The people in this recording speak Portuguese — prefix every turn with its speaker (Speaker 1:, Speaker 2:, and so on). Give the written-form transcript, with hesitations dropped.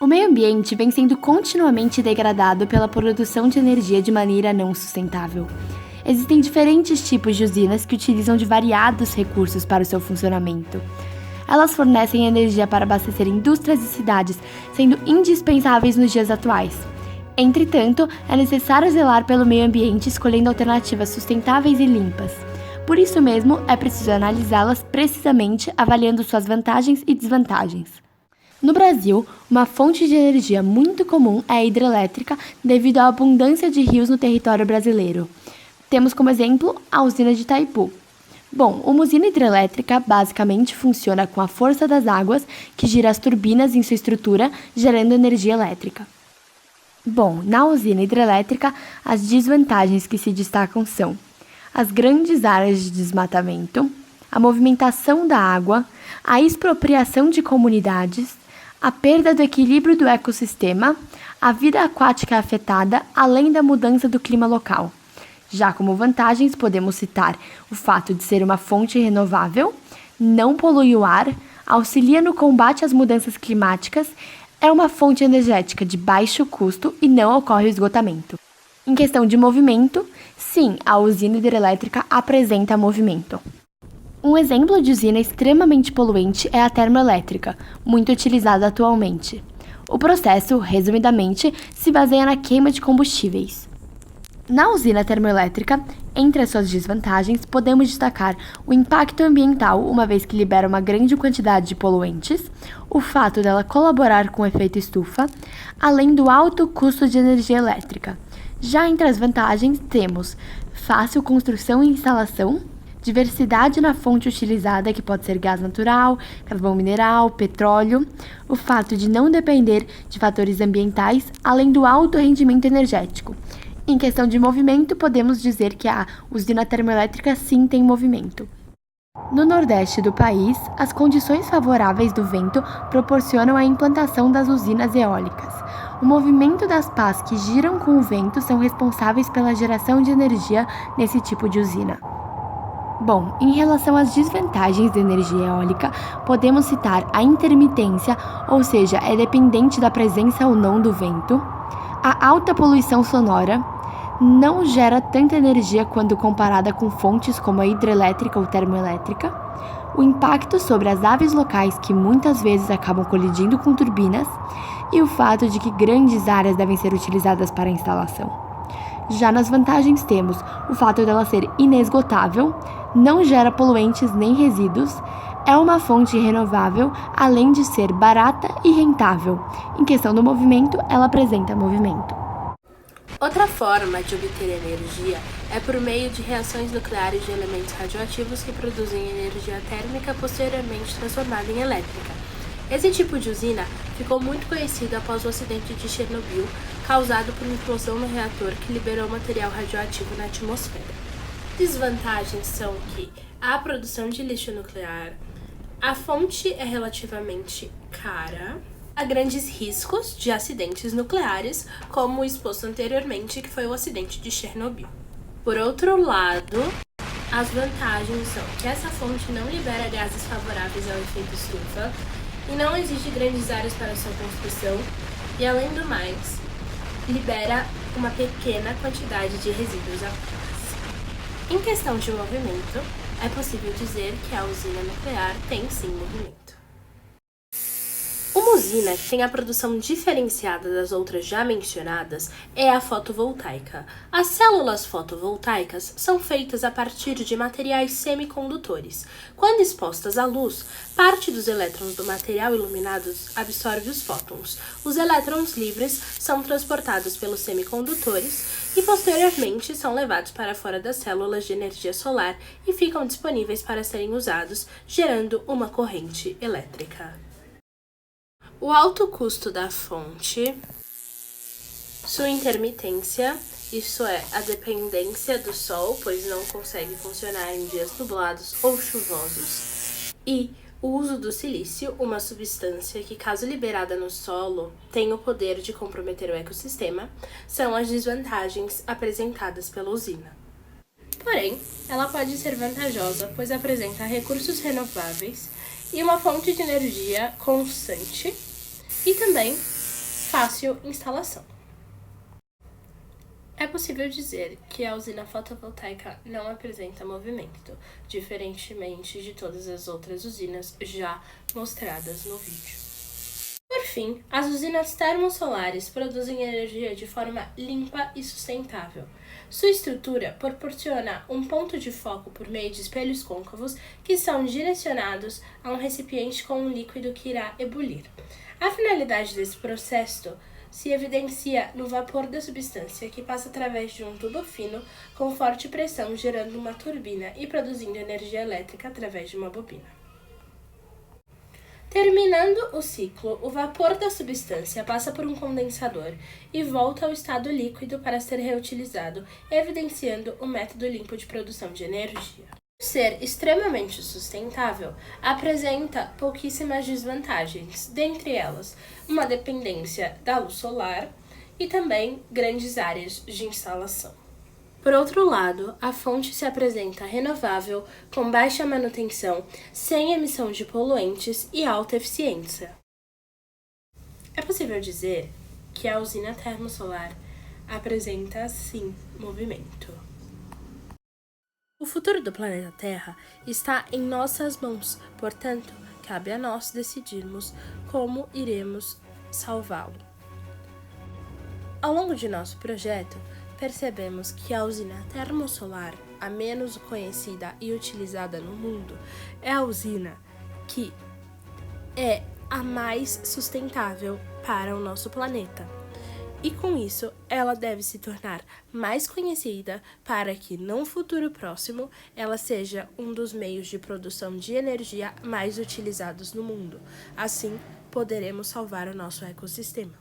Speaker 1: O meio ambiente vem sendo continuamente degradado pela produção de energia de maneira não sustentável. Existem diferentes tipos de usinas que utilizam de variados recursos para o seu funcionamento. Elas fornecem energia para abastecer indústrias e cidades, sendo indispensáveis nos dias atuais. Entretanto, é necessário zelar pelo meio ambiente escolhendo alternativas sustentáveis e limpas. Por isso mesmo, é preciso analisá-las precisamente, avaliando suas vantagens e desvantagens. No Brasil, uma fonte de energia muito comum é a hidrelétrica devido à abundância de rios no território brasileiro. Temos como exemplo a usina de Itaipu. Bom, uma usina hidrelétrica basicamente funciona com a força das águas que gira as turbinas em sua estrutura, gerando energia elétrica. Bom, na usina hidrelétrica, as desvantagens que se destacam são as grandes áreas de desmatamento, a movimentação da água, a expropriação de comunidades, a perda do equilíbrio do ecossistema, a vida aquática afetada, além da mudança do clima local. Já como vantagens, podemos citar o fato de ser uma fonte renovável, não polui o ar, auxilia no combate às mudanças climáticas, é uma fonte energética de baixo custo e não ocorre o esgotamento. Em questão de movimento, sim, a usina hidrelétrica apresenta movimento. Um exemplo de usina extremamente poluente é a termoelétrica, muito utilizada atualmente. O processo, resumidamente, se baseia na queima de combustíveis. Na usina termoelétrica, entre as suas desvantagens, podemos destacar o impacto ambiental, uma vez que libera uma grande quantidade de poluentes, o fato dela colaborar com o efeito estufa, além do alto custo de energia elétrica. Já entre as vantagens, temos fácil construção e instalação, diversidade na fonte utilizada, que pode ser gás natural, carvão mineral, petróleo, o fato de não depender de fatores ambientais, além do alto rendimento energético. Em questão de movimento, podemos dizer que a usina termoelétrica sim tem movimento. No nordeste do país, as condições favoráveis do vento proporcionam a implantação das usinas eólicas. O movimento das pás que giram com o vento são responsáveis pela geração de energia nesse tipo de usina. Bom, em relação às desvantagens da energia eólica, podemos citar a intermitência, ou seja, é dependente da presença ou não do vento, a alta poluição sonora, não gera tanta energia quando comparada com fontes como a hidrelétrica ou termoelétrica, o impacto sobre as aves locais que muitas vezes acabam colidindo com turbinas e o fato de que grandes áreas devem ser utilizadas para a instalação. Já nas vantagens temos o fato dela ser inesgotável, não gera poluentes nem resíduos, é uma fonte renovável, além de ser barata e rentável. Em questão do movimento, ela apresenta movimento.
Speaker 2: Outra forma de obter energia é por meio de reações nucleares de elementos radioativos que produzem energia térmica posteriormente transformada em elétrica. Esse tipo de usina ficou muito conhecido após o acidente de Chernobyl, causado por implosão no reator que liberou material radioativo na atmosfera. Desvantagens são que há a produção de lixo nuclear, a fonte é relativamente cara, há grandes riscos de acidentes nucleares, como o exposto anteriormente, que foi o acidente de Chernobyl. Por outro lado, as vantagens são que essa fonte não libera gases favoráveis ao efeito estufa e não exige grandes áreas para sua construção e, além do mais, libera uma pequena quantidade de resíduos apenas. Em questão de movimento, é possível dizer que a usina nuclear tem sim movimento. Uma usina que tem a produção diferenciada das outras já mencionadas é a fotovoltaica. As células fotovoltaicas são feitas a partir de materiais semicondutores. Quando expostas à luz, parte dos elétrons do material iluminado absorve os fótons. Os elétrons livres são transportados pelos semicondutores e posteriormente são levados para fora das células de energia solar e ficam disponíveis para serem usados, gerando uma corrente elétrica. O alto custo da fonte, sua intermitência, isso é, a dependência do sol, pois não consegue funcionar em dias nublados ou chuvosos, e o uso do silício, uma substância que, caso liberada no solo, tem o poder de comprometer o ecossistema, são as desvantagens apresentadas pela usina. Porém, ela pode ser vantajosa, pois apresenta recursos renováveis e uma fonte de energia constante, e também fácil instalação. É possível dizer que a usina fotovoltaica não apresenta movimento, diferentemente de todas as outras usinas já mostradas no vídeo. Por fim, as usinas termosolares produzem energia de forma limpa e sustentável. Sua estrutura proporciona um ponto de foco por meio de espelhos côncavos que são direcionados a um recipiente com um líquido que irá ebulir. A finalidade desse processo se evidencia no vapor da substância, que passa através de um tubo fino com forte pressão, gerando uma turbina e produzindo energia elétrica através de uma bobina. Terminando o ciclo, o vapor da substância passa por um condensador e volta ao estado líquido para ser reutilizado, evidenciando o método limpo de produção de energia. Ser extremamente sustentável apresenta pouquíssimas desvantagens, dentre elas uma dependência da luz solar e também grandes áreas de instalação. Por outro lado, a fonte se apresenta renovável, com baixa manutenção, sem emissão de poluentes e alta eficiência. É possível dizer que a usina termosolar apresenta, sim, movimento. O futuro do planeta Terra está em nossas mãos, portanto, cabe a nós decidirmos como iremos salvá-lo. Ao longo de nosso projeto, percebemos que a usina termosolar, a menos conhecida e utilizada no mundo, é a usina que é a mais sustentável para o nosso planeta. E com isso, ela deve se tornar mais conhecida para que, num futuro próximo, ela seja um dos meios de produção de energia mais utilizados no mundo. Assim, poderemos salvar o nosso ecossistema.